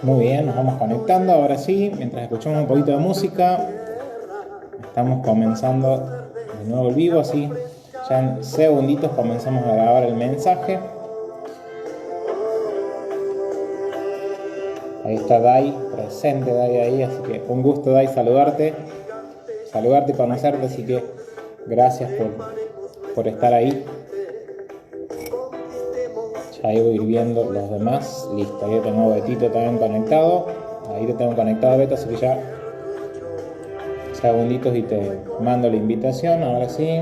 Muy bien, nos vamos conectando ahora sí, mientras escuchamos un poquito de música, estamos comenzando de nuevo el vivo, así ya en segunditos comenzamos a grabar el mensaje. Ahí está Dai, presente Dai ahí, así que un gusto Dai saludarte y conocerte, así que gracias por estar ahí. Ya ahí voy viendo los demás, listo, ahí tengo a Betito también conectado, ahí te tengo conectado Beto, así que ya segunditos y te mando la invitación, ahora sí.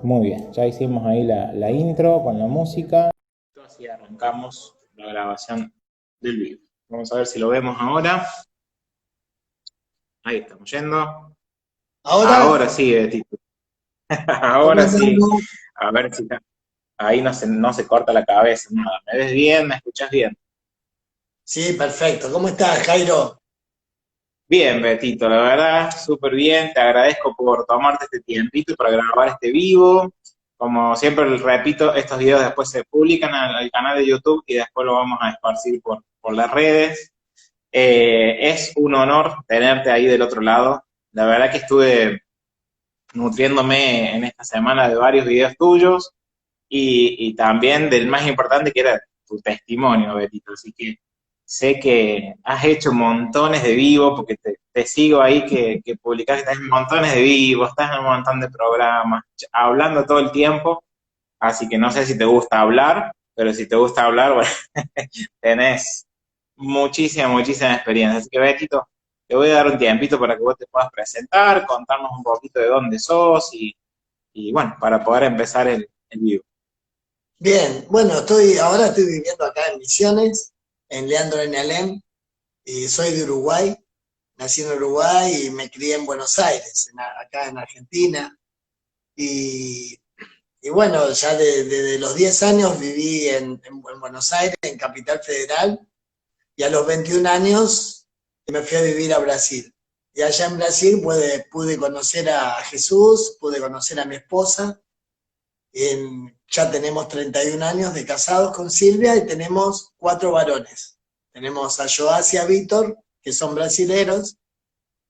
Muy bien, ya hicimos ahí la intro con la música. Así arrancamos la grabación del video. Vamos a ver si lo vemos ahora. Ahí estamos yendo. Ahora, Ahora sí, Betito. ¿cómo Ahora sí. andamos? A ver si ahí no se corta la cabeza. Nada. ¿Me ves bien? ¿Me escuchas bien? Sí, perfecto. ¿Cómo estás, Jairo? Bien, Betito, la verdad, súper bien. Te agradezco por tomarte este tiempito para grabar este vivo. Como siempre repito, estos videos después se publican al canal de YouTube y después lo vamos a esparcir por las redes. Es un honor tenerte ahí del otro lado. La verdad que estuve nutriéndome en esta semana de varios videos tuyos y también del más importante que era tu testimonio, Betito. Así que sé que has hecho montones de vivos, porque te sigo ahí que publicás, estás en montones de vivos, estás en un montón de programas, hablando todo el tiempo, así que no sé si te gusta hablar, pero si te gusta hablar, bueno, tenés muchísima experiencia. Así que, Betito, te voy a dar un tiempito para que vos te puedas presentar, contarnos un poquito de dónde sos y bueno, para poder empezar el vivo. Bien, bueno, ahora estoy viviendo acá en Misiones, en Leandro en Alem, y soy de Uruguay, nací en Uruguay y me crié en Buenos Aires, acá en Argentina. Y, y bueno, ya desde los 10 años viví en Buenos Aires, en Capital Federal, y a los 21 años me fui a vivir a Brasil. Y allá en Brasil pude conocer a Jesús, pude conocer a mi esposa. Ya tenemos 31 años de casados con Silvia y tenemos 4 varones. Tenemos a Joás y a Víctor, que son brasileros,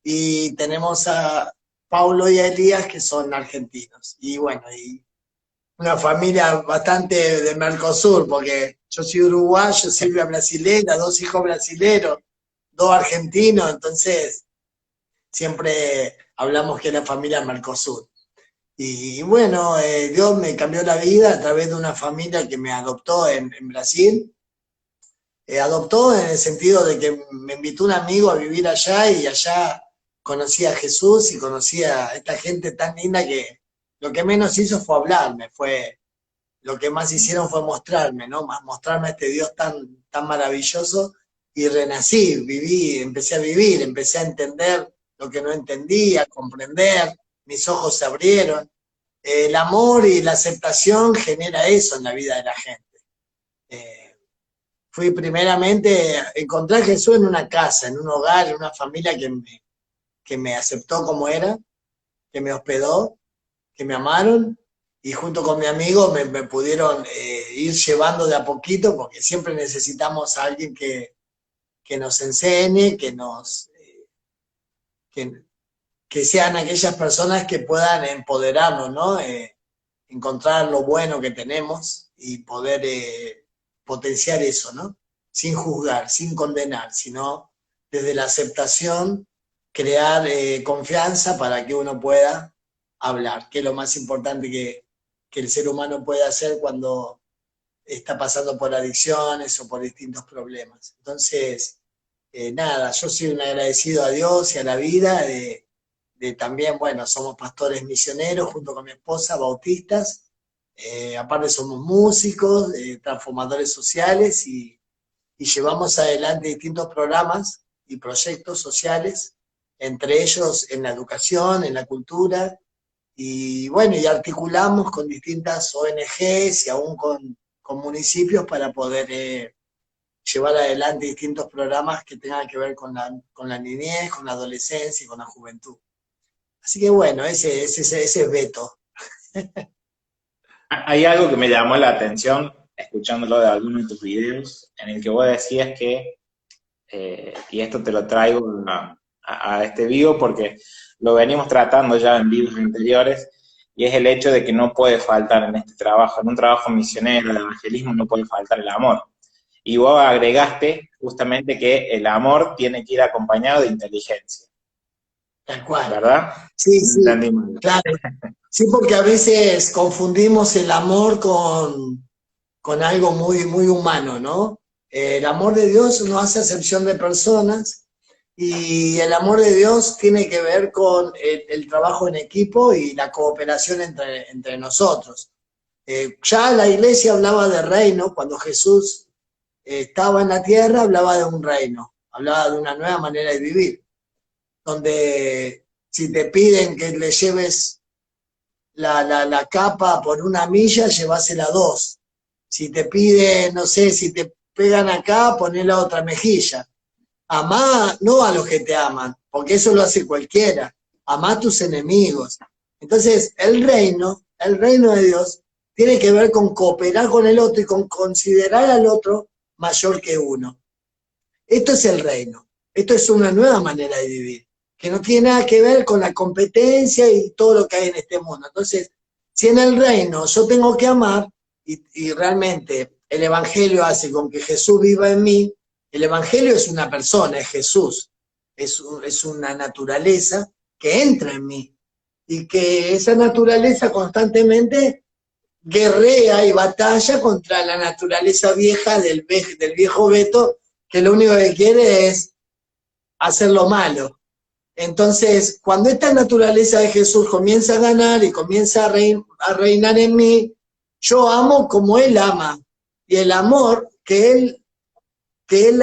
y tenemos a Paulo y a Elías, que son argentinos. Y bueno, y una familia bastante de Mercosur, porque yo soy uruguayo, Silvia brasilera, 2 hijos brasileros, 2 argentinos, entonces siempre hablamos que es la familia Mercosur. Y bueno, Dios me cambió la vida a través de una familia que me adoptó en Brasil. Adoptó en el sentido de que me invitó un amigo a vivir allá y allá conocí a Jesús y conocí a esta gente tan linda que lo que menos hizo fue hablarme, lo que más hicieron fue mostrarme, ¿no? Mostrarme a este Dios tan maravilloso y renací, empecé a vivir, empecé a entender lo que no entendía, a comprender, mis ojos se abrieron. El amor y la aceptación genera eso en la vida de la gente. Eh, Fui primeramente, encontré a Jesús en una casa, en un hogar, en una familia que me aceptó como era, que me hospedó, que me amaron, y junto con mi amigo me pudieron ir llevando de a poquito, porque siempre necesitamos a alguien que nos enseñe, que, que sean aquellas personas que puedan empoderarnos, ¿no? Encontrar lo bueno que tenemos y poder potenciar eso, ¿no? Sin juzgar, sin condenar, sino desde la aceptación crear confianza para que uno pueda hablar, que es lo más importante que el ser humano puede hacer cuando está pasando por adicciones o por distintos problemas. Entonces, nada, yo soy un agradecido a Dios y a la vida de también, bueno, somos pastores misioneros junto con mi esposa, bautistas, aparte somos músicos, transformadores sociales y llevamos adelante distintos programas y proyectos sociales, entre ellos en la educación, en la cultura, y bueno, y articulamos con distintas ONGs y aún con municipios para poder llevar adelante distintos programas que tengan que ver con la niñez, con la adolescencia y con la juventud. Así que bueno, ese es Beto. Hay algo que me llamó la atención escuchándolo de algunos de tus videos, en el que vos decías que, y esto te lo traigo a este vivo porque lo venimos tratando ya en vivos anteriores, y es el hecho de que no puede faltar en este trabajo, en un trabajo misionero, de evangelismo, no puede faltar el amor. Y vos agregaste justamente que el amor tiene que ir acompañado de inteligencia, Tal cual. ¿verdad? Sí, No sí, entendí mal. claro. Sí, porque a veces confundimos el amor con algo muy, muy humano, ¿no? El amor de Dios no hace acepción de personas y el amor de Dios tiene que ver con el trabajo en equipo y la cooperación entre nosotros. Ya la iglesia hablaba de reino, cuando Jesús estaba en la tierra hablaba de un reino, hablaba de una nueva manera de vivir, donde si te piden que le lleves la capa por 1 milla, llevásela 2. Si te piden, no sé, si te pegan acá, poné la otra mejilla. Amá no a los que te aman, porque eso lo hace cualquiera. Amá a tus enemigos. Entonces, el reino de Dios, tiene que ver con cooperar con el otro y con considerar al otro mayor que uno. Esto es el reino. Esto es una nueva manera de vivir, que no tiene nada que ver con la competencia y todo lo que hay en este mundo. Entonces, si en el reino yo tengo que amar, y realmente el Evangelio hace con que Jesús viva en mí, el Evangelio es una persona, es Jesús, es una naturaleza que entra en mí, y que esa naturaleza constantemente guerrea y batalla contra la naturaleza vieja del viejo Beto, que lo único que quiere es hacer lo malo. Entonces, cuando esta naturaleza de Jesús comienza a ganar y comienza a reinar en mí, yo amo como Él ama. Y el amor que él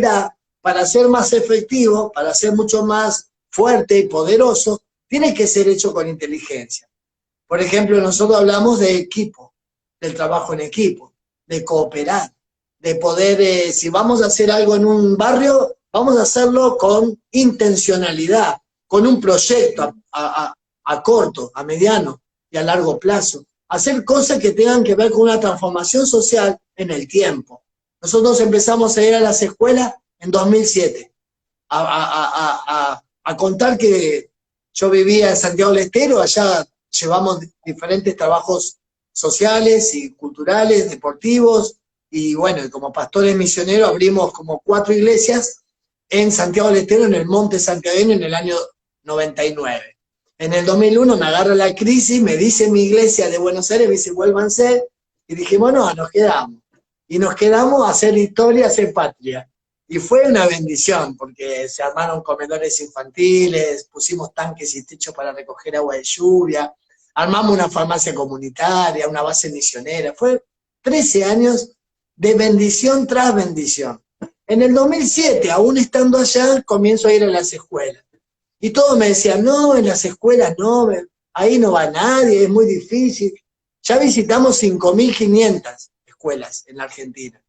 da para ser más efectivo, para ser mucho más fuerte y poderoso, tiene que ser hecho con inteligencia. Por ejemplo, nosotros hablamos de equipo, del trabajo en equipo, de cooperar, de poder, si vamos a hacer algo en un barrio, vamos a hacerlo con intencionalidad, con un proyecto a corto, a mediano y a largo plazo. Hacer cosas que tengan que ver con una transformación social en el tiempo. Nosotros empezamos a ir a las escuelas en 2007, a contar que yo vivía en Santiago del Estero, allá llevamos diferentes trabajos sociales y culturales, deportivos, y bueno, como pastores misioneros abrimos como 4 iglesias en Santiago del Estero, en el Monte Santiagueño, en el año 99. En el 2001 me agarra la crisis, me dice mi iglesia de Buenos Aires, me dice, vuélvanse, y dijimos, no, nos quedamos. Y nos quedamos a hacer historia, a hacer patria. Y fue una bendición, porque se armaron comedores infantiles, pusimos tanques y techos para recoger agua de lluvia, armamos una farmacia comunitaria, una base misionera. Fue 13 años de bendición tras bendición. En el 2007, aún estando allá, comienzo a ir a las escuelas. Y todos me decían, no, en las escuelas no, ahí no va nadie, es muy difícil. Ya visitamos 5.500 escuelas en la Argentina.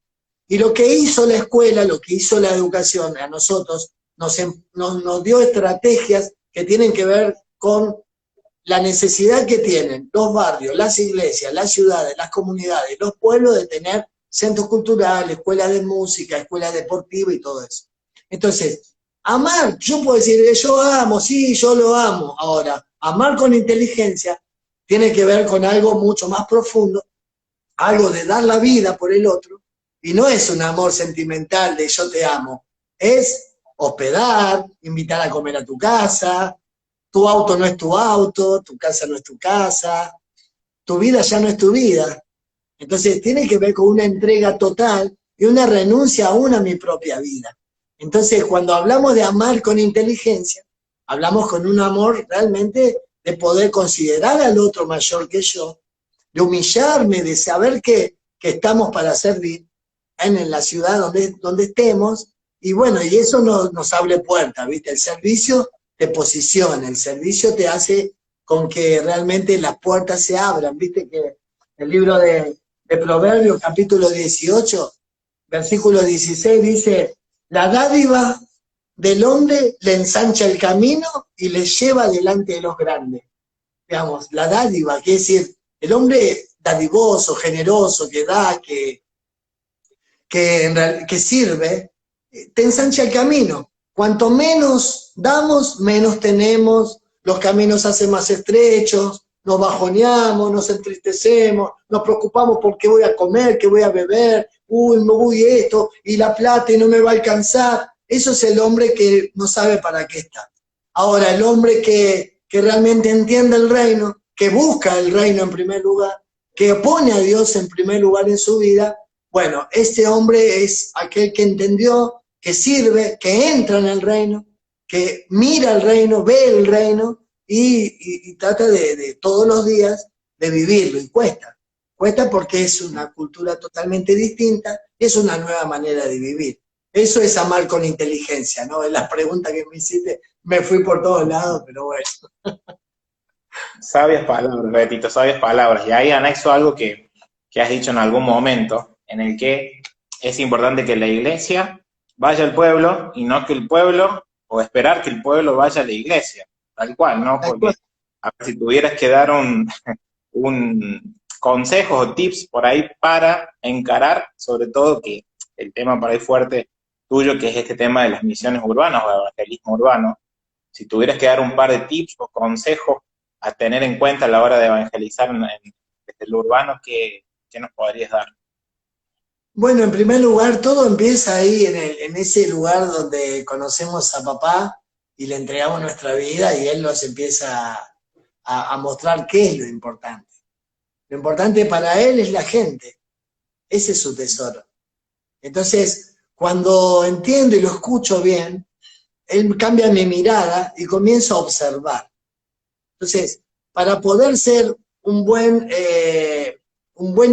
Y lo que hizo la escuela, lo que hizo la educación a nosotros, nos dio estrategias que tienen que ver con la necesidad que tienen los barrios, las iglesias, las ciudades, las comunidades, los pueblos de tener centros culturales, escuelas de música, escuelas deportivas y todo eso. Entonces, amar, yo puedo decir, yo amo, sí, yo lo amo. Ahora, amar con inteligencia tiene que ver con algo mucho más profundo, algo de dar la vida por el otro, y no es un amor sentimental de yo te amo, es hospedar, invitar a comer a tu casa, tu auto no es tu auto, tu casa no es tu casa, tu vida ya no es tu vida. Entonces tiene que ver con una entrega total y una renuncia aún a mi propia vida. Entonces cuando hablamos de amar con inteligencia, hablamos con un amor realmente de poder considerar al otro mayor que yo, de humillarme, de saber que estamos para servir en la ciudad donde estemos, y bueno, y eso nos abre puertas, ¿viste? El servicio te posiciona, el servicio te hace con que realmente las puertas se abran, ¿viste? Que el libro de Proverbios, capítulo 18, versículo 16, dice, la dádiva del hombre le ensancha el camino y le lleva delante de los grandes. Digamos, la dádiva, que es decir, el hombre dadivoso, generoso, que da, que sirve, te ensancha el camino. Cuanto menos damos, menos tenemos, los caminos se hacen más estrechos, nos bajoneamos, nos entristecemos, nos preocupamos por qué voy a comer, qué voy a beber, uy, esto, y la plata y no me va a alcanzar. Eso es el hombre que no sabe para qué está. Ahora, el hombre que realmente entiende el reino, que busca el reino en primer lugar, que pone a Dios en primer lugar en su vida, bueno, este hombre es aquel que entendió, que sirve, que entra en el reino, que mira el reino, ve el reino y trata de todos los días de vivirlo. Y cuesta porque es una cultura totalmente distinta, es una nueva manera de vivir. Eso es amar con inteligencia, ¿no? En la pregunta que me hiciste, me fui por todos lados, pero bueno. Sabias palabras, Betito, sabias palabras. Y ahí anexo algo que has dicho en algún momento, en el que es importante que la iglesia vaya al pueblo y no que el pueblo, o esperar que el pueblo vaya a la iglesia, tal cual, ¿no? Porque a ver, si tuvieras que dar un consejo o tips por ahí para encarar, sobre todo que el tema por ahí fuerte tuyo, que es este tema de las misiones urbanas o de evangelismo urbano, si tuvieras que dar un par de tips o consejos a tener en cuenta a la hora de evangelizar desde lo urbano, ¿qué nos podrías dar? Bueno, en primer lugar, todo empieza ahí en ese lugar donde conocemos a papá y le entregamos nuestra vida y él nos empieza a mostrar qué es lo importante. Lo importante para él es la gente. Ese es su tesoro. Entonces, cuando entiendo y lo escucho bien, él cambia mi mirada y comienzo a observar. Entonces, para poder ser un buen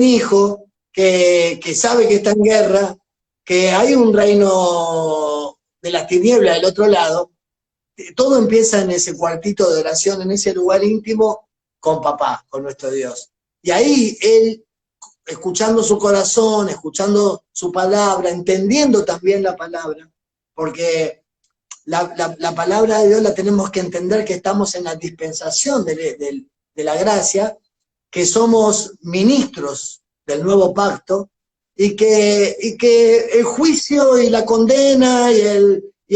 hijo que sabe que está en guerra, que hay un reino de las tinieblas del otro lado, todo empieza en ese cuartito de oración, en ese lugar íntimo con papá, con nuestro Dios. Y ahí él, escuchando su corazón, escuchando su palabra, entendiendo también la palabra, porque la palabra de Dios la tenemos que entender que estamos en la dispensación de la gracia, que somos ministros del nuevo pacto, y que el juicio y la condena y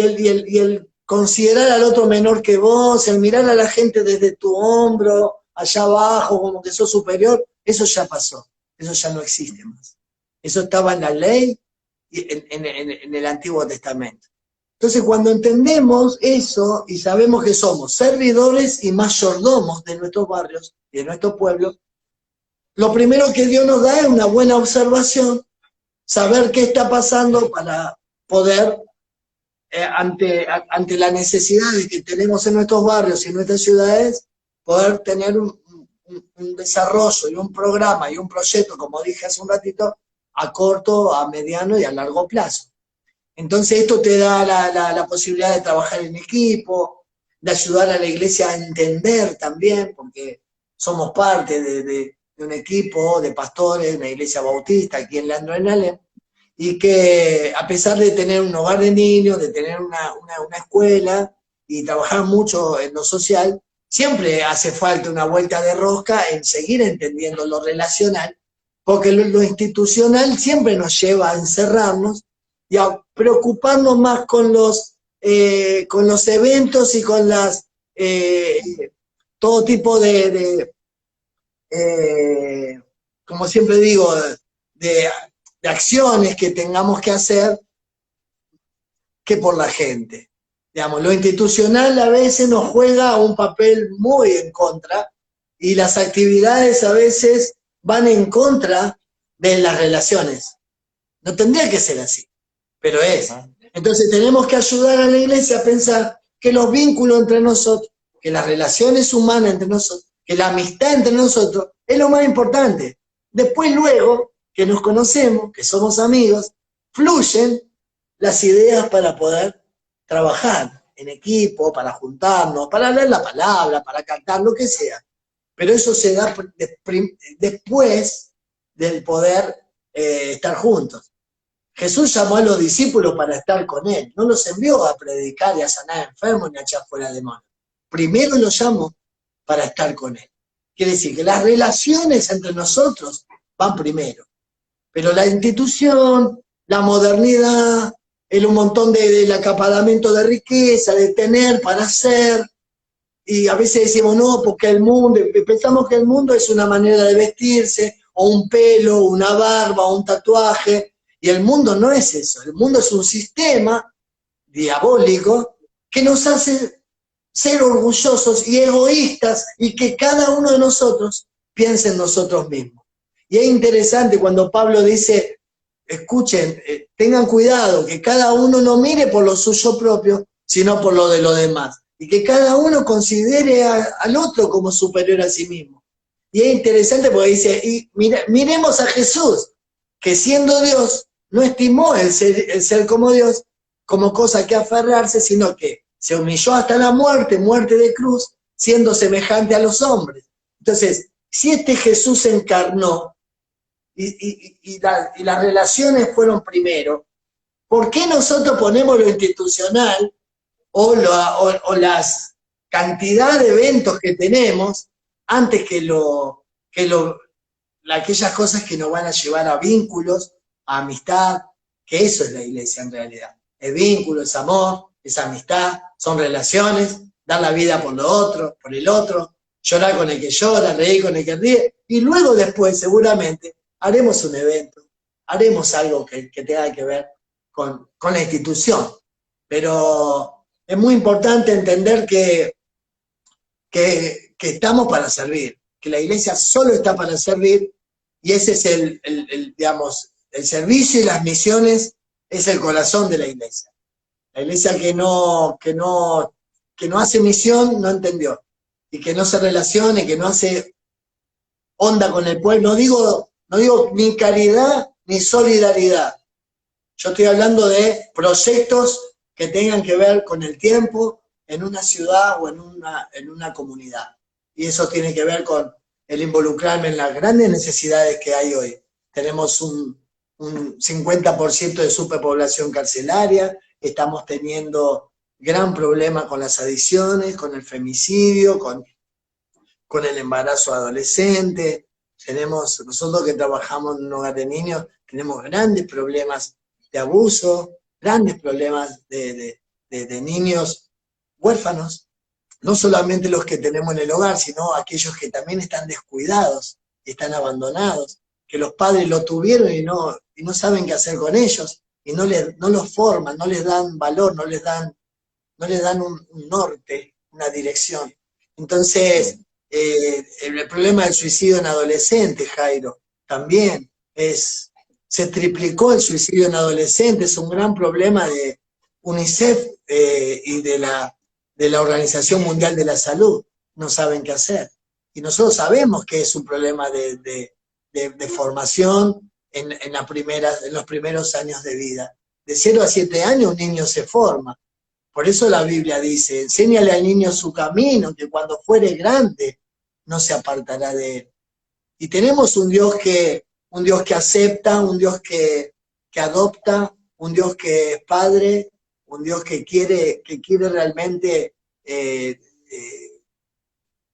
el considerar al otro menor que vos, el mirar a la gente desde tu hombro, allá abajo, como que sos superior, eso ya pasó, eso ya no existe más. Eso estaba en la ley y en el Antiguo Testamento. Entonces, cuando entendemos eso y sabemos que somos servidores y mayordomos de nuestros barrios y de nuestros pueblos, lo primero que Dios nos da es una buena observación, saber qué está pasando para poder, ante la necesidad que tenemos en nuestros barrios y en nuestras ciudades, poder tener un desarrollo y un programa y un proyecto, como dije hace un ratito, a corto, a mediano y a largo plazo. Entonces esto te da la posibilidad de trabajar en equipo, de ayudar a la iglesia a entender también, porque somos parte de un equipo de pastores, una iglesia bautista aquí en Leandro en Alem, y que a pesar de tener un hogar de niños, de tener una escuela y trabajar mucho en lo social, siempre hace falta una vuelta de rosca en seguir entendiendo lo relacional, porque lo institucional siempre nos lleva a encerrarnos y a preocuparnos más con los eventos y con todo tipo como siempre digo, de acciones que tengamos que hacer que por la gente. Digamos, lo institucional a veces nos juega un papel muy en contra y las actividades a veces van en contra de las relaciones. No tendría que ser así, pero es. Entonces tenemos que ayudar a la iglesia a pensar que los vínculos entre nosotros, que las relaciones humanas entre nosotros, que la amistad entre nosotros es lo más importante. Después, luego que nos conocemos, que somos amigos, fluyen las ideas para poder trabajar en equipo, para juntarnos, para leer la palabra, para cantar, lo que sea. Pero eso se da después del poder estar juntos. Jesús llamó a los discípulos para estar con él, no los envió a predicar y a sanar enfermos ni a echar fuera demonios. Primero los llamó para estar con él. quiere decir que las relaciones entre nosotros van primero. Pero la institución, la modernidad, un montón del acaparamiento de riqueza, de tener para hacer, y a veces decimos, no, porque el mundo, pensamos que el mundo es una manera de vestirse, o un pelo, una barba, o un tatuaje, y el mundo no es eso, el mundo es un sistema diabólico que nos hace ser orgullosos y egoístas, y que cada uno de nosotros piense en nosotros mismos. Y es interesante cuando Pablo dice, escuchen, tengan cuidado, que cada uno no mire por lo suyo propio, sino por lo de los demás. Y que cada uno considere al otro como superior a sí mismo. Y es interesante porque dice, y miremos a Jesús, que siendo Dios, no estimó el ser como Dios como cosa que aferrarse, sino que se humilló hasta la muerte, muerte de cruz, siendo semejante a los hombres. Entonces, si este Jesús se encarnó, y las relaciones fueron primero, ¿por qué nosotros ponemos lo institucional o las cantidad de eventos que tenemos antes que aquellas cosas que nos van a llevar a vínculos, a amistad? Que eso es la iglesia en realidad. Es vínculo, es amor, es amistad, son relaciones, dar la vida por lo otro, por el otro, llorar con el que llora, reír con el que ríe, y luego después seguramente haremos un evento, haremos algo que tenga que ver con la institución. Pero es muy importante entender que estamos para servir, que la iglesia solo está para servir, y ese es digamos, el servicio y las misiones es el corazón de la iglesia. La iglesia que no hace misión no entendió, y que no se relacione, que no hace onda con el pueblo. No digo ni caridad ni solidaridad. Yo estoy hablando de proyectos que tengan que ver con el tiempo en una ciudad o en una comunidad. Y eso tiene que ver con el involucrarme en las grandes necesidades que hay hoy. Tenemos un 50% de superpoblación carcelaria, estamos teniendo gran problema con las adicciones, con el femicidio, con el embarazo adolescente. Nosotros que trabajamos en un hogar de niños, tenemos grandes problemas de abuso, grandes problemas de niños huérfanos, no solamente los que tenemos en el hogar, sino aquellos que también están descuidados, están abandonados, que los padres lo tuvieron y no saben qué hacer con ellos, y no los forman, no les dan valor, no les dan un norte, una dirección. Entonces, el problema del suicidio en adolescentes, Jairo, también se triplicó el suicidio en adolescentes, es un gran problema de UNICEF y de la Organización Mundial de la Salud. No saben qué hacer. Y nosotros sabemos que es un problema de formación en los primeros años de vida. De 0 a 7 años un niño se forma. Por eso la Biblia dice, enséñale al niño su camino, que cuando fuere grande no se apartará de él. Y tenemos un Dios que acepta, un Dios que adopta, un Dios que es padre, un Dios que quiere realmente,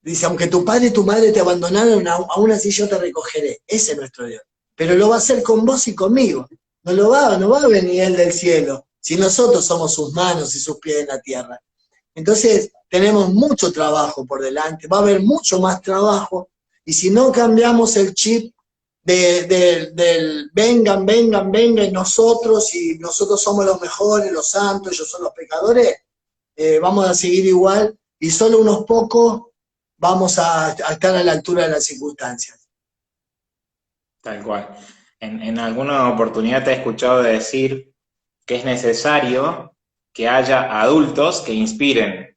dice, aunque tu padre y tu madre te abandonaron, aún así yo te recogeré. Ese es nuestro Dios. Pero lo va a hacer con vos y conmigo. No va a venir Él del cielo, si nosotros somos sus manos y sus pies en la tierra. Entonces, tenemos mucho trabajo por delante, va a haber mucho más trabajo, y si no cambiamos el chip del vengan, y nosotros somos los mejores, los santos, ellos son los pecadores, vamos a seguir igual, y solo unos pocos vamos a estar a la altura de las circunstancias. Tal cual. En alguna oportunidad te he escuchado decir que es necesario que haya adultos que inspiren,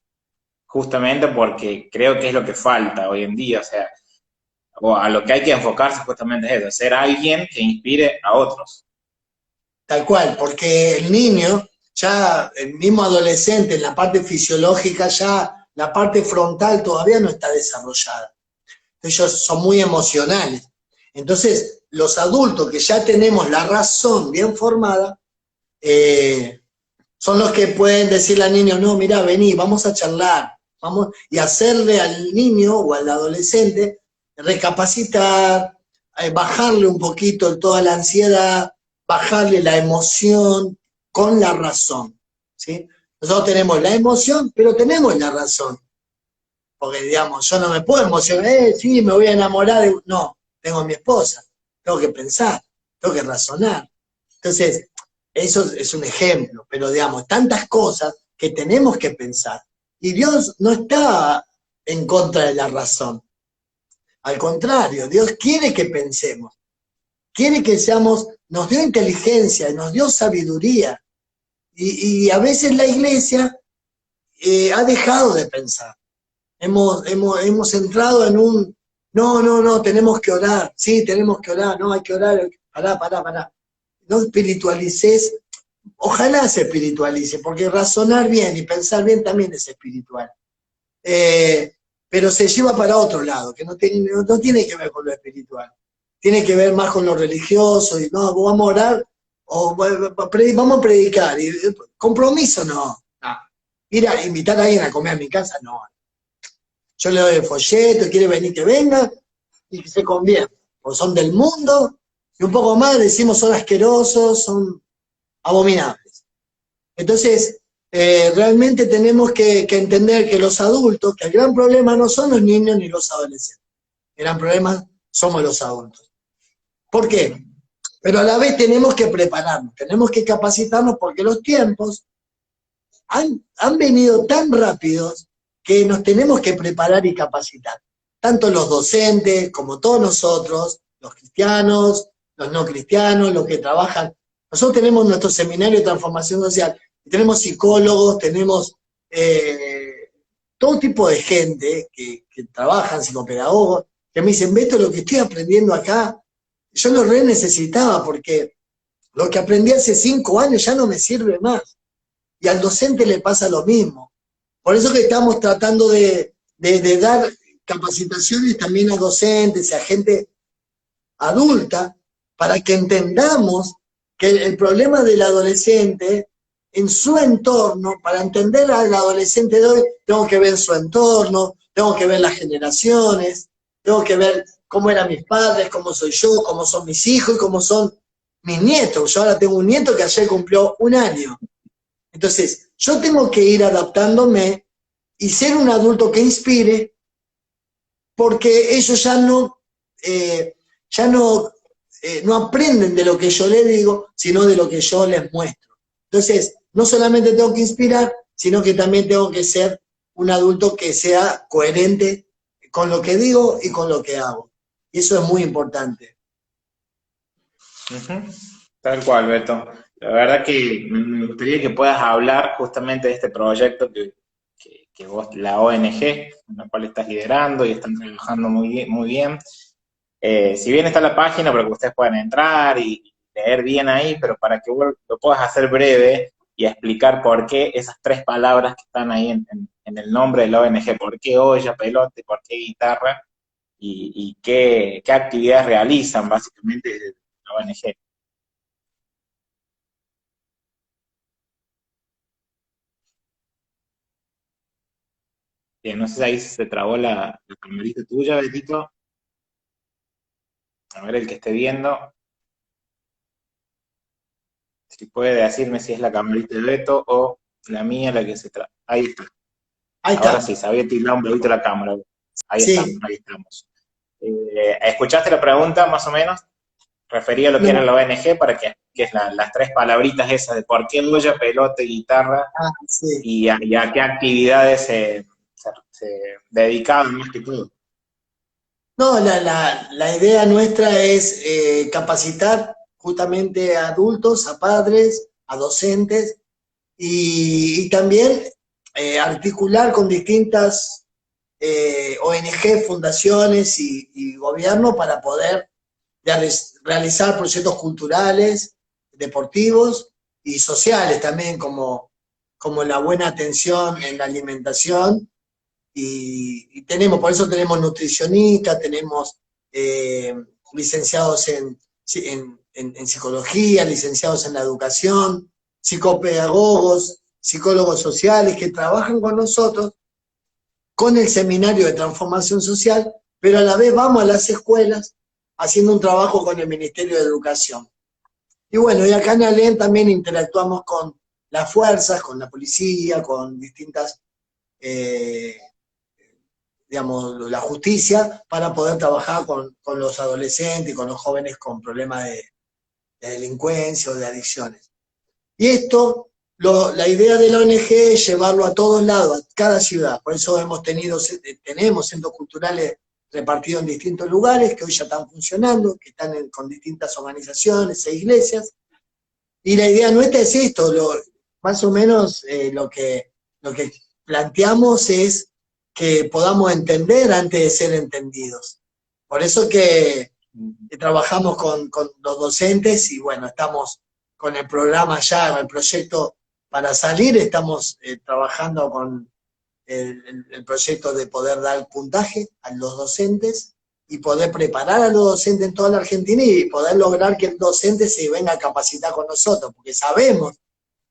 justamente porque creo que es lo que falta hoy en día, o a lo que hay que enfocarse justamente es eso, ser alguien que inspire a otros. Tal cual, porque el niño, ya el mismo adolescente, en la parte fisiológica, ya la parte frontal todavía no está desarrollada. Ellos son muy emocionales. Entonces, los adultos que ya tenemos la razón bien formada, son los que pueden decirle al niño, no, mira, vení, vamos a charlar, y hacerle al niño o al adolescente recapacitar, bajarle un poquito toda la ansiedad, bajarle la emoción con la razón, ¿sí? Nosotros tenemos la emoción, pero tenemos la razón. Porque, digamos, yo no me puedo emocionar, sí, me voy a enamorar de... No, tengo a mi esposa, tengo que pensar, tengo que razonar. Entonces, eso es un ejemplo, pero, digamos, tantas cosas que tenemos que pensar. Y Dios no está en contra de la razón. Al contrario, Dios quiere que pensemos, quiere que seamos, nos dio inteligencia, nos dio sabiduría. Y a veces la iglesia ha dejado de pensar. Hemos entrado en un, no, tenemos que orar, sí, tenemos que orar, no, hay que orar, pará. No espiritualices, ojalá se espiritualice, porque razonar bien y pensar bien también es espiritual. Pero se lleva para otro lado, que no tiene que ver con lo espiritual, tiene que ver más con lo religioso, y no, vamos a orar, o vamos a predicar, y compromiso no. Ir a invitar a alguien a comer a mi casa, no. Yo le doy el folleto, quiere venir, que venga, y que se convierta. Porque son del mundo, y un poco más decimos son asquerosos, son abominables. Entonces, realmente tenemos que entender que los adultos, que el gran problema no son los niños ni los adolescentes. El gran problema somos los adultos. ¿Por qué? Pero a la vez tenemos que prepararnos, tenemos que capacitarnos porque los tiempos han venido tan rápidos que nos tenemos que preparar y capacitar. Tanto los docentes como todos nosotros, los cristianos, los no cristianos, los que trabajan. Nosotros tenemos nuestro seminario de transformación social, tenemos psicólogos, tenemos todo tipo de gente que trabajan, psicopedagogos, que me dicen, Beto, lo que estoy aprendiendo acá, yo lo re necesitaba porque lo que aprendí hace 5 años ya no me sirve más. Y al docente le pasa lo mismo. Por eso que estamos tratando de dar capacitaciones también a docentes y a gente adulta para que entendamos que el problema del adolescente en su entorno, para entender al adolescente de hoy, tengo que ver su entorno, tengo que ver las generaciones, tengo que ver cómo eran mis padres, cómo soy yo, cómo son mis hijos y cómo son mis nietos. Yo ahora tengo un nieto que ayer cumplió 1 año. Entonces, yo tengo que ir adaptándome y ser un adulto que inspire, porque ellos ya no aprenden de lo que yo les digo, sino de lo que yo les muestro. Entonces, no solamente tengo que inspirar, sino que también tengo que ser un adulto que sea coherente con lo que digo y con lo que hago. Y eso es muy importante. Tal cual, Beto. La verdad que me gustaría que puedas hablar justamente de este proyecto que vos, la ONG, en la cual estás liderando y están trabajando muy bien, muy bien. Si bien está la página para que ustedes puedan entrar y leer bien ahí, pero para que vos lo puedas hacer breve y explicar por qué esas 3 palabras que están ahí en el nombre de la ONG, por qué olla, pelota, por qué guitarra, y qué actividades realizan básicamente desde la ONG. No sé si ahí se trabó la camarita tuya, Betito. A ver, el que esté viendo, si puede decirme si es la camarita de Beto o la mía la que se traba. Ahí está. Ahí Ahora está. sí, se había tildado un poquito la cámara. Ahí Sí. estamos. ¿Escuchaste la pregunta más o menos? Refería a lo que era No. la ONG para que es las 3 palabritas esas de por qué olla, pelota y guitarra, Sí. y a qué actividades se dedicaban más que todo. No, la idea nuestra es capacitar justamente a adultos, a padres, a docentes y también articular con distintas ONG, fundaciones y gobierno para poder realizar proyectos culturales, deportivos y sociales también, como la buena atención en la alimentación. Y por eso tenemos nutricionistas, tenemos licenciados en psicología, licenciados en la educación, psicopedagogos, psicólogos sociales que trabajan con nosotros con el seminario de transformación social, pero a la vez vamos a las escuelas haciendo un trabajo con el Ministerio de Educación. Y bueno, y acá en Alén también interactuamos con las fuerzas, con la policía, con distintas, digamos, la justicia, para poder trabajar con los adolescentes y con los jóvenes con problemas de delincuencia o de adicciones. Y esto, la idea de la ONG es llevarlo a todos lados, a cada ciudad. Por eso tenemos centros culturales repartidos en distintos lugares, que hoy ya están funcionando, que están con distintas organizaciones e iglesias. Y la idea nuestra es esto, más o menos lo que planteamos es que podamos entender antes de ser entendidos. Por eso que trabajamos con los docentes y bueno, estamos con el programa ya, el proyecto para salir, estamos trabajando con el proyecto de poder dar puntaje a los docentes y poder preparar a los docentes en toda la Argentina y poder lograr que el docente se venga a capacitar con nosotros, porque sabemos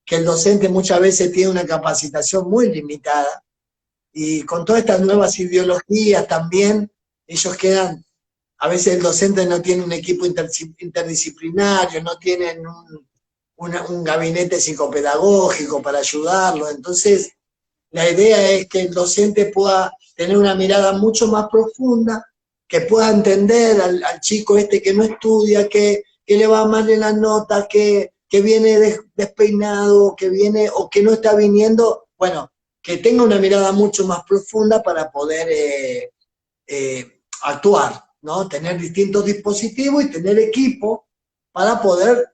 que el docente muchas veces tiene una capacitación muy limitada y con todas estas nuevas ideologías también, ellos quedan, a veces el docente no tiene un equipo interdisciplinario, no tienen un gabinete psicopedagógico para ayudarlo, entonces la idea es que el docente pueda tener una mirada mucho más profunda, que pueda entender al chico este que no estudia, que le va mal en las notas, que viene despeinado, que viene o que no está viniendo, bueno, que tenga una mirada mucho más profunda para poder actuar, ¿no? Tener distintos dispositivos y tener equipo para poder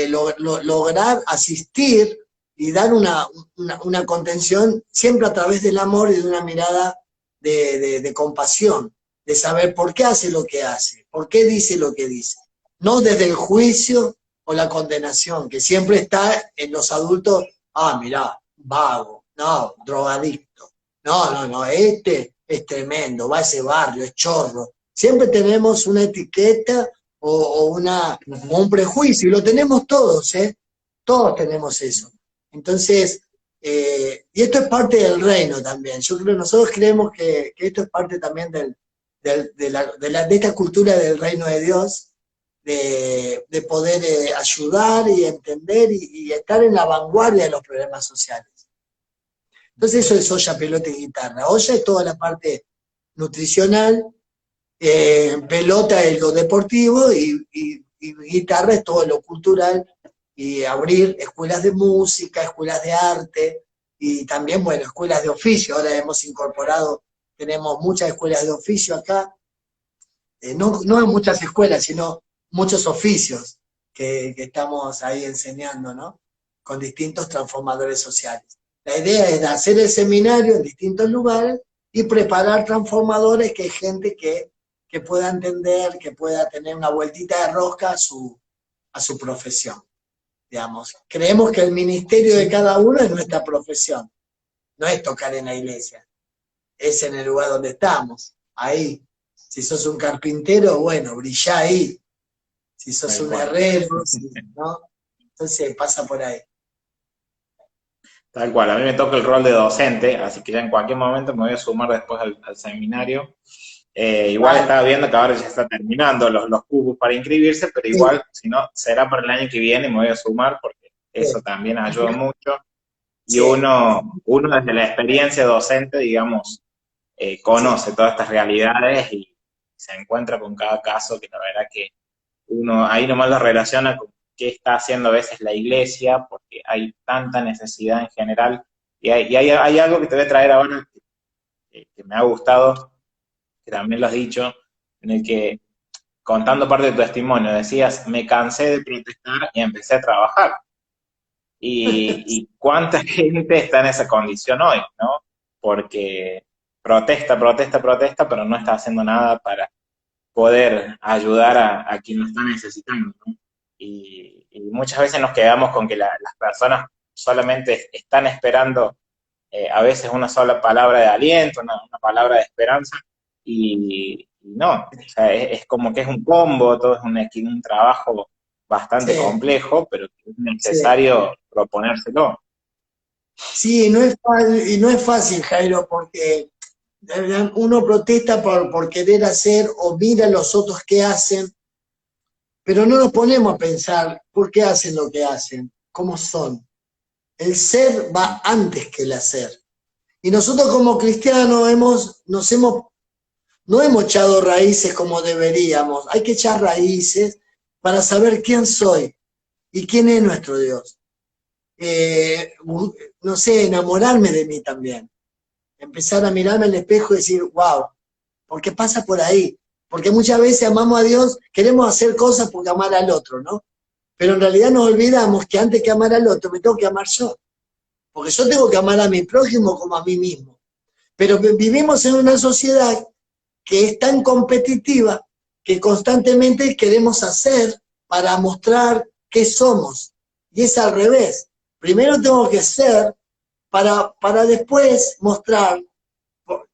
lograr asistir y dar una contención siempre a través del amor y de una mirada de compasión, de saber por qué hace lo que hace, por qué dice lo que dice. No desde el juicio o la condenación, que siempre está en los adultos, mirá, vago, no, drogadicto, no, este es tremendo, va a ese barrio, es chorro. Siempre tenemos una etiqueta o un prejuicio, y lo tenemos todos, todos tenemos eso. Entonces, y esto es parte del reino también. Nosotros creemos que esto es parte también de esta cultura del reino de Dios, de poder ayudar y entender y estar en la vanguardia de los problemas sociales. Entonces eso es olla, pelota y guitarra. Olla es toda la parte nutricional, pelota es lo deportivo y guitarra es todo lo cultural, y abrir escuelas de música, escuelas de arte, y también, bueno, escuelas de oficio. Ahora hemos incorporado, tenemos muchas escuelas de oficio acá, no muchas escuelas, sino muchos oficios que estamos ahí enseñando, ¿no? Con distintos transformadores sociales. La idea es hacer el seminario en distintos lugares y preparar transformadores, que hay gente que pueda entender, que pueda tener una vueltita de rosca a su profesión. Digamos, creemos que el ministerio de cada uno es nuestra profesión, no es tocar en la iglesia, es en el lugar donde estamos, ahí. Si sos un carpintero, bueno, brillá ahí. Si sos un herrero, ¿no? Entonces pasa por ahí. Tal cual, a mí me toca el rol de docente, así que ya en cualquier momento me voy a sumar después al seminario. Igual estaba viendo que ahora ya está terminando los cupos para inscribirse, pero igual, si no, será para el año que viene, me voy a sumar porque eso también ayuda mucho. Y uno desde la experiencia docente, digamos, conoce todas estas realidades y se encuentra con cada caso, que la verdad que uno ahí nomás lo relaciona con qué está haciendo a veces la iglesia, porque hay tanta necesidad en general. Y hay algo que te voy a traer ahora que me ha gustado, que también lo has dicho, en el que, contando parte de tu testimonio, decías, me cansé de protestar y empecé a trabajar. Y cuánta gente está en esa condición hoy, ¿no? Porque protesta, pero no está haciendo nada para poder ayudar a quien lo está necesitando, ¿no? Y muchas veces nos quedamos con que las personas solamente están esperando a veces una sola palabra de aliento, una palabra de esperanza, y no, o sea, es como que es un combo, todo es un trabajo bastante complejo, pero que es necesario proponérselo. Sí, y no es fácil, Jairo, porque Uno protesta por querer hacer o mira a los otros qué hacen, pero no nos ponemos a pensar por qué hacen lo que hacen, cómo son. El ser va antes que el hacer. Y nosotros como cristianos no hemos echado raíces como deberíamos. Hay que echar raíces para saber quién soy y quién es nuestro Dios. No sé, enamorarme de mí también. Empezar a mirarme al espejo y decir, wow, porque pasa por ahí. Porque muchas veces amamos a Dios, queremos hacer cosas porque amar al otro, ¿no? Pero en realidad nos olvidamos que antes que amar al otro me tengo que amar yo. Porque yo tengo que amar a mi prójimo como a mí mismo. Pero vivimos en una sociedad que es tan competitiva que constantemente queremos hacer para mostrar qué somos. Y es al revés. Primero tengo que ser para después mostrar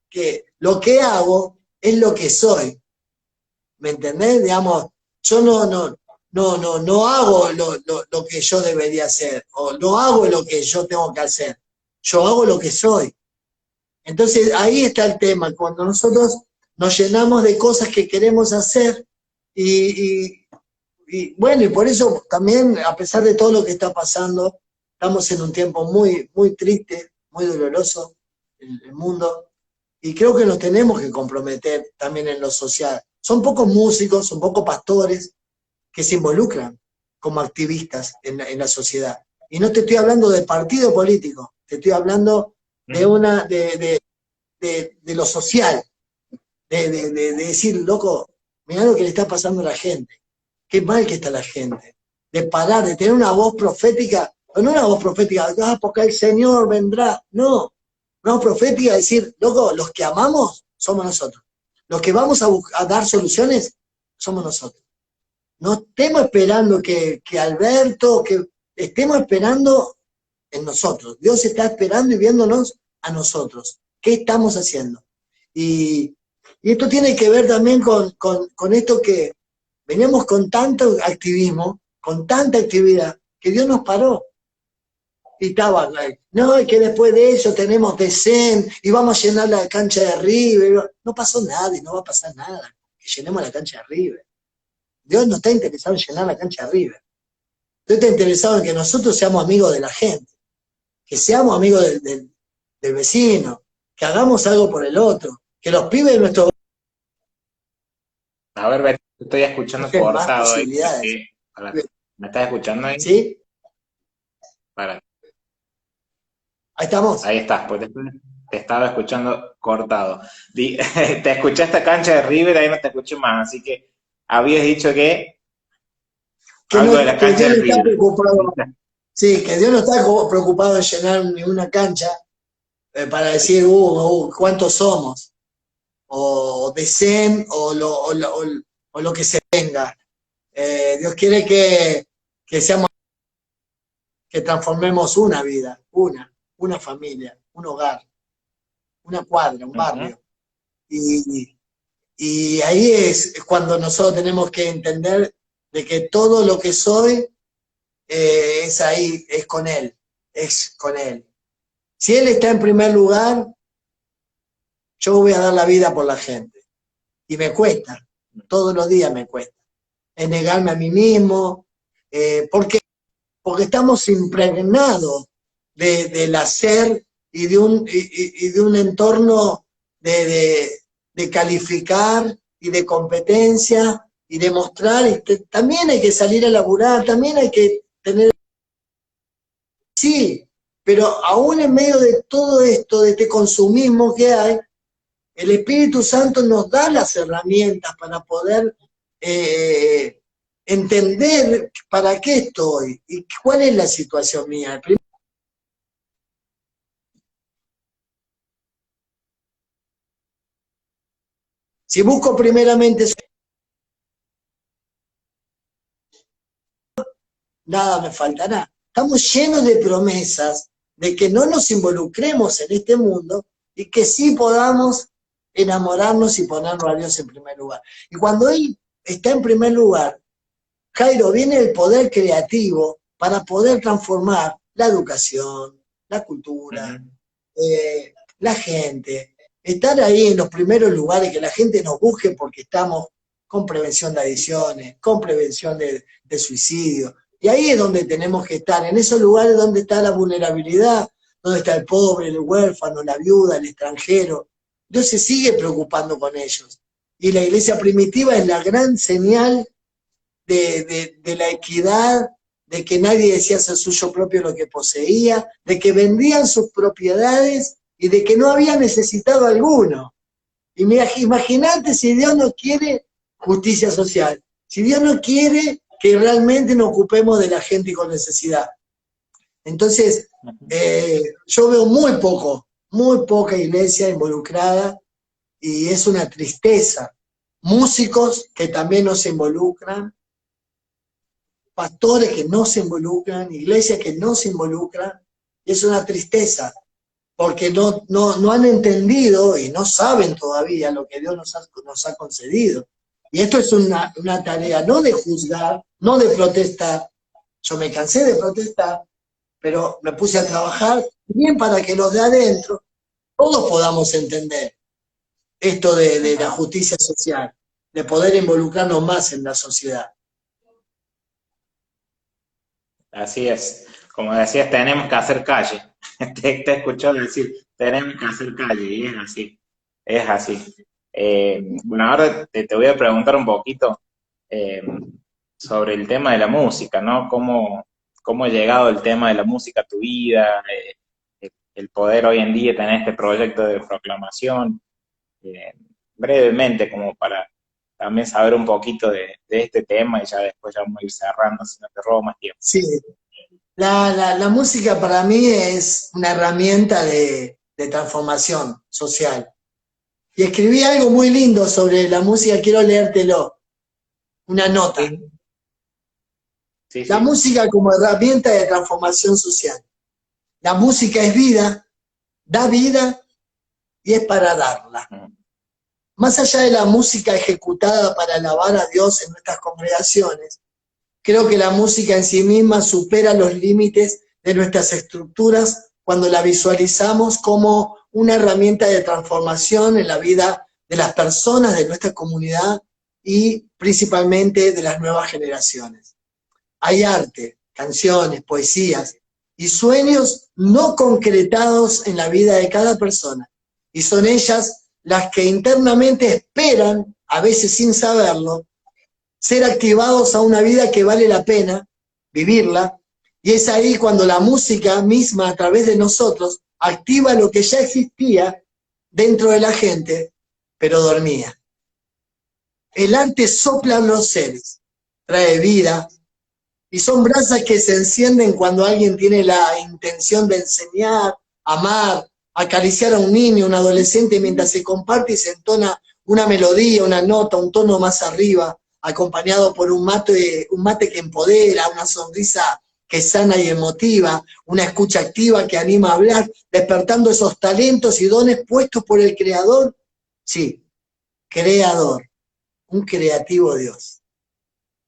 que lo que hago es lo que soy. ¿Me entendés? Digamos, yo no hago lo que yo debería hacer, o no hago lo que yo tengo que hacer. Yo hago lo que soy. Entonces ahí está el tema, cuando nosotros nos llenamos de cosas que queremos hacer y bueno, y por eso también, a pesar de todo lo que está pasando, estamos en un tiempo muy, muy triste, muy doloroso, el mundo, y creo que nos tenemos que comprometer también en lo social. Son pocos músicos, son pocos pastores que se involucran como activistas en la sociedad. Y no te estoy hablando de partido político, te estoy hablando de lo social, de decir, loco, mirá lo que le está pasando a la gente, qué mal que está la gente, de parar, de tener una voz profética, no una voz profética, porque el Señor vendrá, no, una voz profética, decir, loco, los que amamos somos nosotros, los que vamos a dar soluciones somos nosotros. No estemos esperando que Alberto, que estemos esperando en nosotros. Dios está esperando y viéndonos a nosotros. ¿Qué estamos haciendo? Y esto tiene que ver también con esto que veníamos con tanto activismo, con tanta actividad, que Dios nos paró. Y estaba, no, y que después de eso tenemos DECEN y vamos a llenar la cancha de River. No pasó nada y no va a pasar nada. Que llenemos la cancha de River. Dios no está interesado en llenar la cancha de River. Dios está interesado en que nosotros seamos amigos de la gente, que seamos amigos del vecino, que hagamos algo por el otro, que los pibes de nuestro A ver, te estoy escuchando barrio más cortado ahí. posibilidades. ¿Me estás escuchando ahí? ¿Sí? Para. Ahí estamos. Ahí estás, pues te estaba escuchando cortado. Te escuché esta cancha de River, ahí no te escuché más, así que habías dicho que algo de la Que cancha Dios de no está River. preocupado. Sí, que Dios no está preocupado en llenar ninguna cancha para decir, cuántos somos, o DECEN, o lo que se venga. Dios quiere que seamos, que transformemos una vida, una familia, un hogar, una cuadra, un barrio. Y ahí es cuando nosotros tenemos que entender de que todo lo que soy es ahí, es con Él, es con Él. Si Él está en primer lugar, yo voy a dar la vida por la gente. Y me cuesta, todos los días me cuesta. Es negarme a mí mismo, porque estamos impregnados del hacer y de un entorno de calificar y de competencia y de mostrar. Y también hay que salir a laburar, también hay que tener... Sí, pero aún en medio de todo esto, de este consumismo que hay, el Espíritu Santo nos da las herramientas para poder entender para qué estoy y cuál es la situación mía. Si busco primeramente, nada me faltará. Estamos llenos de promesas de que no nos involucremos en este mundo y que sí podamos enamorarnos y ponernos a Dios en primer lugar. Y cuando Él está en primer lugar, Jairo, viene el poder creativo para poder transformar la educación, la cultura, la gente. estar ahí en los primeros lugares, que la gente nos busque porque estamos con prevención de adicciones, con prevención de suicidio. Y ahí es donde tenemos que estar, en esos lugares donde está la vulnerabilidad, donde está el pobre, el huérfano, la viuda, el extranjero. Dios se sigue preocupando con ellos. Y la iglesia primitiva es la gran señal de la equidad, de que nadie decía ser suyo propio lo que poseía, de que vendían sus propiedades y de que no había necesitado alguno. Y imagínate si Dios no quiere justicia social, si Dios no quiere que realmente nos ocupemos de la gente con necesidad. Entonces, yo veo muy poca iglesia involucrada y es una tristeza. Músicos que también no se involucran, pastores que no se involucran, iglesias que no se involucran, y es una tristeza, porque no han entendido y no saben todavía lo que Dios nos ha concedido. Y esto es una tarea no de juzgar, no de protestar. Yo me cansé de protestar, pero me puse a trabajar bien para que los de adentro todos podamos entender esto de la justicia social, de poder involucrarnos más en la sociedad. Así es. Como decías, tenemos que hacer calle. Te he escuchado decir, tenemos que hacer calle, y es así. Es así. Bueno, ahora te voy a preguntar un poquito sobre el tema de la música, ¿no? ¿Cómo ha llegado el tema de la música a tu vida? El poder hoy en día tener este proyecto de proclamación. Brevemente, como para también saber un poquito de este tema y ya después ya vamos a ir cerrando si no te robo más tiempo. Sí, la música para mí es una herramienta de transformación social. Y escribí algo muy lindo sobre la música, quiero leértelo, una nota. Sí, la sí. música como herramienta de transformación social. La música es vida, da vida y es para darla. Más allá de la música ejecutada para alabar a Dios en nuestras congregaciones, creo que la música en sí misma supera los límites de nuestras estructuras cuando la visualizamos como una herramienta de transformación en la vida de las personas de nuestra comunidad y principalmente de las nuevas generaciones. Hay arte, canciones, poesías y sueños no concretados en la vida de cada persona, y son ellas las que internamente esperan, a veces sin saberlo, ser activados a una vida que vale la pena vivirla, y es ahí cuando la música misma a través de nosotros activa lo que ya existía dentro de la gente, pero dormía. El arte sopla en los seres, trae vida, y son brasas que se encienden cuando alguien tiene la intención de enseñar, amar, acariciar a un niño, un adolescente, mientras se comparte y se entona una melodía, una nota, un tono más arriba, acompañado por un mate que empodera, una sonrisa que sana y emotiva, una escucha activa que anima a hablar, despertando esos talentos y dones puestos por el Creador. Sí, Creador, un creativo Dios.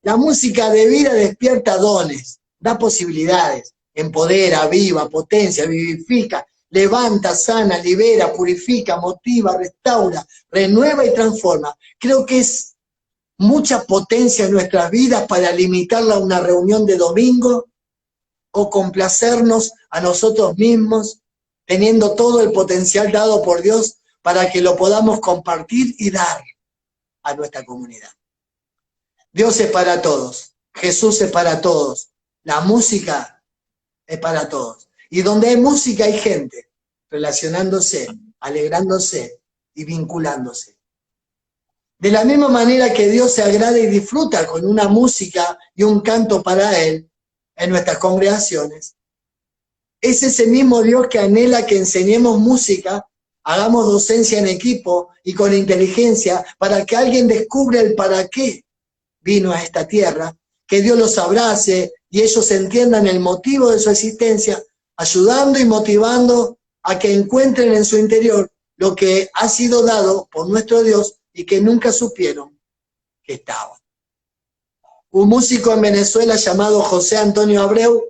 La música de vida despierta dones, da posibilidades, empodera, aviva, potencia, vivifica, levanta, sana, libera, purifica, motiva, restaura, renueva y transforma. Creo que es mucha potencia en nuestras vidas para limitarla a una reunión de domingo o complacernos a nosotros mismos, teniendo todo el potencial dado por Dios para que lo podamos compartir y dar a nuestra comunidad. Dios es para todos, Jesús es para todos, la música es para todos. Y donde hay música hay gente relacionándose, alegrándose y vinculándose. De la misma manera que Dios se agrada y disfruta con una música y un canto para Él en nuestras congregaciones, es ese mismo Dios que anhela que enseñemos música, hagamos docencia en equipo y con inteligencia para que alguien descubra el para qué vino a esta tierra, que Dios los abrace y ellos entiendan el motivo de su existencia, ayudando y motivando a que encuentren en su interior lo que ha sido dado por nuestro Dios y que nunca supieron que estaba. Un músico en Venezuela llamado José Antonio Abreu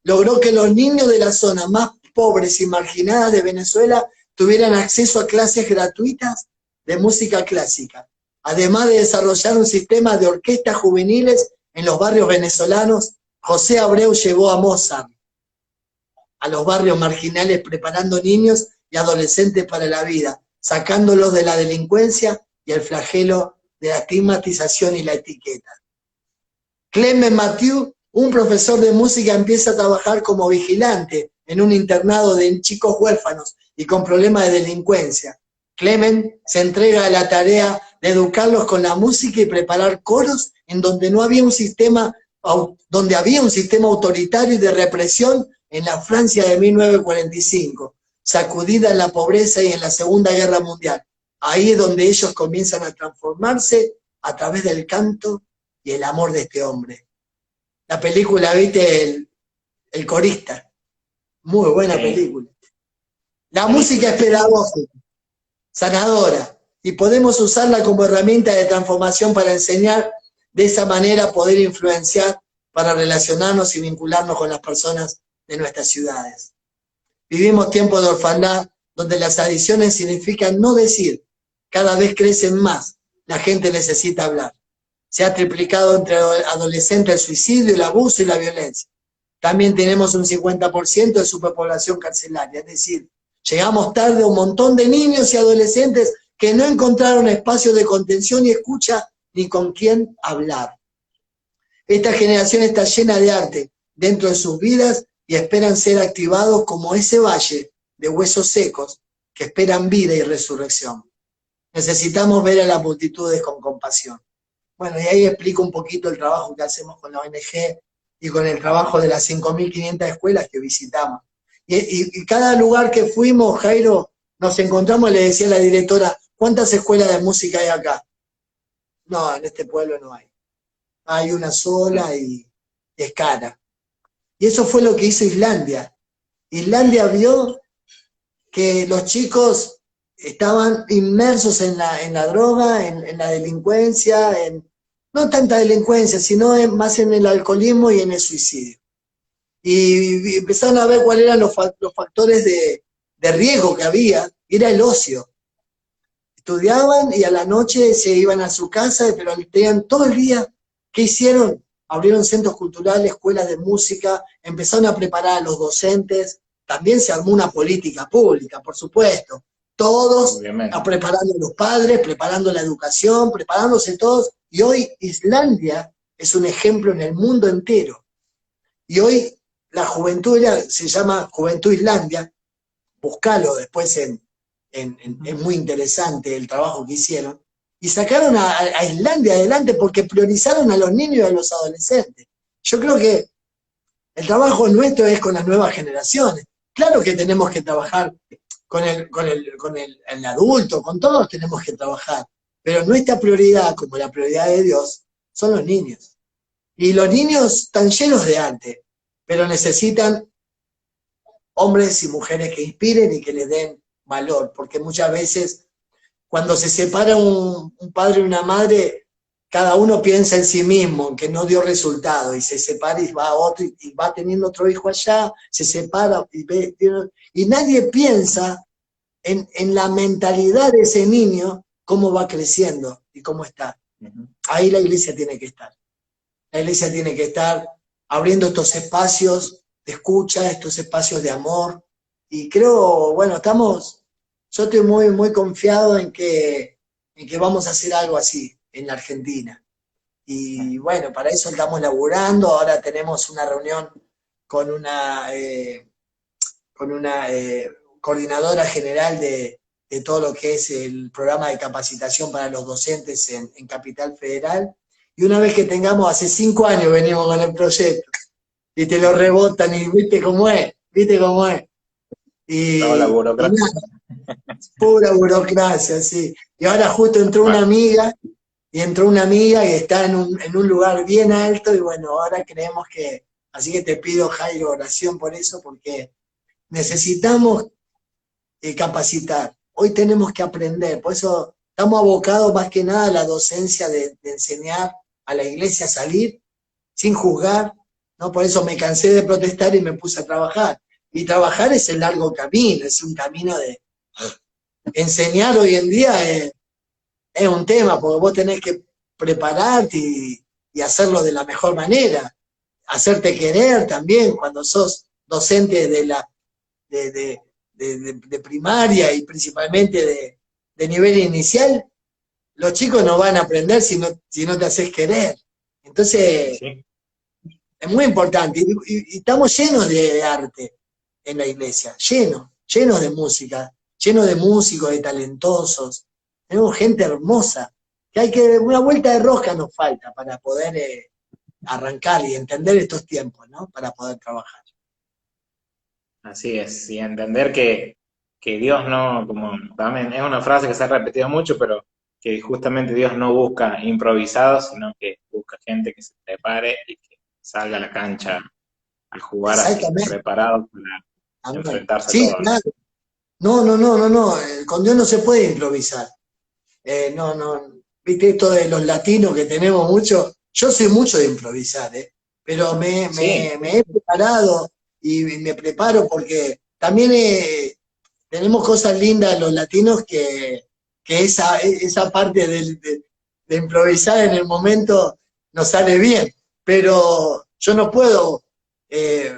logró que los niños de las zonas más pobres y marginadas de Venezuela tuvieran acceso a clases gratuitas de música clásica, además de desarrollar un sistema de orquestas juveniles en los barrios venezolanos. José Abreu llevó a Mozart a los barrios marginales preparando niños y adolescentes para la vida, sacándolos de la delincuencia y el flagelo de la estigmatización y la etiqueta. Clement Mathieu, un profesor de música, empieza a trabajar como vigilante en un internado de chicos huérfanos y con problemas de delincuencia. Clement se entrega a la tarea de educarlos con la música y preparar coros en donde no había un sistema, donde había un sistema autoritario y de represión en la Francia de 1945, sacudida en la pobreza y en la Segunda Guerra Mundial. Ahí es donde ellos comienzan a transformarse a través del canto y el amor de este hombre. La película, ¿viste? El corista. Muy buena película. La música es pedagógica, sanadora, y podemos usarla como herramienta de transformación para enseñar, de esa manera poder influenciar para relacionarnos y vincularnos con las personas de nuestras ciudades. Vivimos tiempos de orfandad donde las adicciones significan no decir, cada vez crecen más, la gente necesita hablar. Se ha triplicado entre adolescentes el suicidio, el abuso y la violencia. También tenemos un 50% de superpoblación carcelaria, es decir, llegamos tarde a un montón de niños y adolescentes que no encontraron espacio de contención y escucha ni con quién hablar. Esta generación está llena de arte dentro de sus vidas y esperan ser activados como ese valle de huesos secos que esperan vida y resurrección. Necesitamos ver a las multitudes con compasión. Bueno, y ahí explico un poquito el trabajo que hacemos con la ONG y con el trabajo de las 5.500 escuelas que visitamos. Y cada lugar que fuimos, Jairo, nos encontramos y le decía a la directora, ¿cuántas escuelas de música hay acá? No, en este pueblo no hay. Hay una sola y es cara. Y eso fue lo que hizo Islandia. Islandia vio que los chicos estaban inmersos en la droga, en la delincuencia, no tanta delincuencia, sino más en el alcoholismo y en el suicidio. Y empezaron a ver cuáles eran los factores de riesgo que había, era el ocio. Estudiaban y a la noche se iban a su casa, pero tenían todo el día. ¿Qué hicieron? Abrieron centros culturales, escuelas de música, empezaron a preparar a los docentes, también se armó una política pública, por supuesto. Todos preparando a los padres, preparando la educación, preparándose todos. Y hoy Islandia es un ejemplo en el mundo entero. Y hoy la juventud se llama Juventud Islandia. Buscalo después, es muy interesante el trabajo que hicieron. Y sacaron a Islandia adelante porque priorizaron a los niños y a los adolescentes. Yo creo que el trabajo nuestro es con las nuevas generaciones. Claro que tenemos que trabajar con el adulto, con todos tenemos que trabajar, pero nuestra prioridad, como la prioridad de Dios, son los niños. Y los niños están llenos de arte, pero necesitan hombres y mujeres que inspiren y que les den valor, porque muchas veces cuando se separa un padre y una madre, cada uno piensa en sí mismo, en que no dio resultado, y se separa y va a otro, y va teniendo otro hijo allá, se separa, y nadie piensa en la mentalidad de ese niño, cómo va creciendo y cómo está. Ahí la iglesia tiene que estar. La iglesia tiene que estar abriendo estos espacios de escucha, estos espacios de amor, y creo, bueno, yo estoy muy, muy confiado en que vamos a hacer algo así en la Argentina. Y bueno, para eso estamos laburando. Ahora tenemos una reunión con una coordinadora general de todo lo que es el programa de capacitación para los docentes en Capital Federal. Y una vez que tengamos, hace 5 años venimos con el proyecto, y te lo rebotan, y viste cómo es. Y, no, la burocracia. Pura burocracia, sí. Y ahora justo entró una amiga que está en un lugar bien alto, y bueno, ahora creemos que, así que te pido, Jairo, oración por eso, porque necesitamos capacitar. Hoy tenemos que aprender, por eso estamos abocados más que nada a la docencia de enseñar a la iglesia a salir sin juzgar, ¿no? Por eso me cansé de protestar y me puse a trabajar. Y trabajar es el largo camino, es un camino de enseñar hoy en día es un tema, porque vos tenés que prepararte y hacerlo de la mejor manera, hacerte querer también cuando sos docente de, de, de primaria y principalmente de nivel inicial, los chicos no van a aprender si no te haces querer. Entonces, Sí. es muy importante. Y estamos llenos de arte en la iglesia, llenos de música, llenos de músicos, de talentosos. Tenemos gente hermosa, que una vuelta de rosca nos falta para poder arrancar y entender estos tiempos, ¿no? Para poder trabajar. Así es, y entender que Dios no, como también es una frase que se ha repetido mucho, pero que justamente Dios no busca improvisados, sino que busca gente que se prepare y que salga a la cancha a jugar así, Exactamente. preparado para Amén. enfrentarse a Sí, todo, ¿no? claro. No, no, no, no, no. Con Dios no se puede improvisar. No, no. Viste esto de los latinos que tenemos mucho. Yo soy mucho de improvisar, ¿eh? Pero Sí, me he preparado y me preparo porque también tenemos cosas lindas los latinos que esa parte de improvisar en el momento nos sale bien. Pero yo no puedo. eh,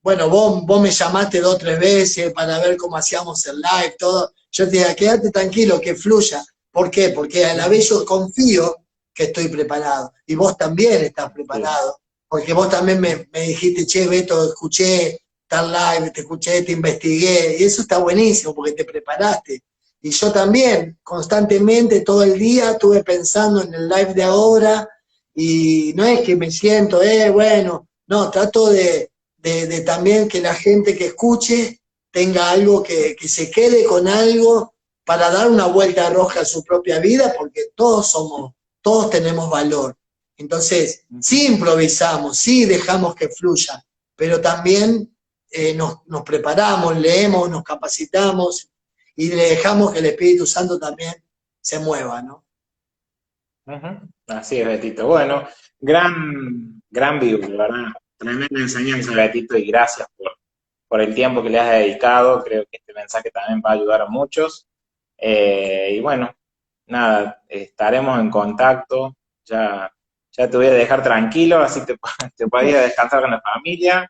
bueno, vos me llamaste 2 o 3 veces para ver cómo hacíamos el live, todo. Yo te dije, quédate tranquilo, que fluya. ¿Por qué? Porque a la vez yo confío que estoy preparado. Y vos también estás sí. preparado. Porque vos también me dijiste, che, Beto, escuché tal live, te escuché, te investigué. Y eso está buenísimo porque te preparaste. Y yo también, constantemente, todo el día, estuve pensando en el live de ahora. Y no es que me siento, bueno, no, trato de también que la gente que escuche tenga algo que se quede con algo para dar una vuelta roja a su propia vida, porque todos tenemos valor. Entonces, sí improvisamos, sí dejamos que fluya, pero también nos preparamos, leemos, nos capacitamos y le dejamos que el Espíritu Santo también se mueva, ¿no? Ujú. Así es, Betito. Bueno, gran vivo, la verdad. Tremenda enseñanza, Betito, y gracias por el tiempo que le has dedicado. Creo que este mensaje también va a ayudar a muchos. Y bueno, nada, estaremos en contacto. Ya, ya te voy a dejar tranquilo, así te puedes ir a descansar con la familia.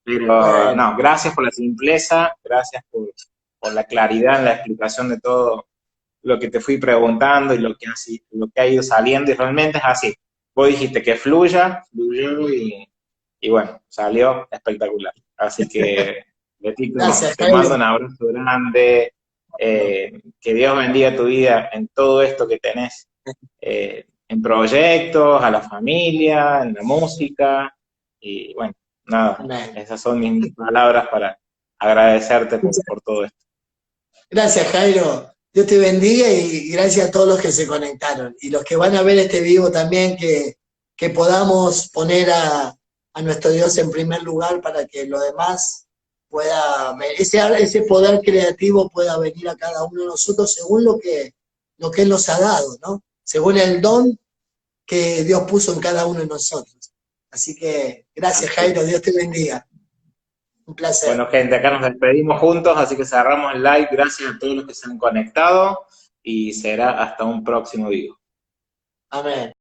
Pero Bueno, no, gracias por la simpleza, gracias por la claridad en la explicación de todo lo que te fui preguntando y lo que ha ido saliendo, y realmente es así. Vos dijiste que fluyó y bueno, salió espectacular. Así que, Betito, gracias, te mando Jairo. un abrazo grande, que Dios bendiga tu vida en todo esto que tenés, en proyectos, a la familia, en la música, y bueno, nada, Amén. esas son mis palabras para agradecerte por todo esto. Gracias, Jairo. Dios te bendiga y gracias a todos los que se conectaron. Y los que van a ver este vivo también, que podamos poner a nuestro Dios en primer lugar para que lo demás ese poder creativo pueda venir a cada uno de nosotros según lo que Él nos ha dado, ¿no? Según el don que Dios puso en cada uno de nosotros. Así que gracias, Así Jairo. es. Dios te bendiga. Un placer. Bueno, gente, acá nos despedimos juntos, así que cerramos el live. Gracias a todos los que se han conectado y será hasta un próximo video. Amén.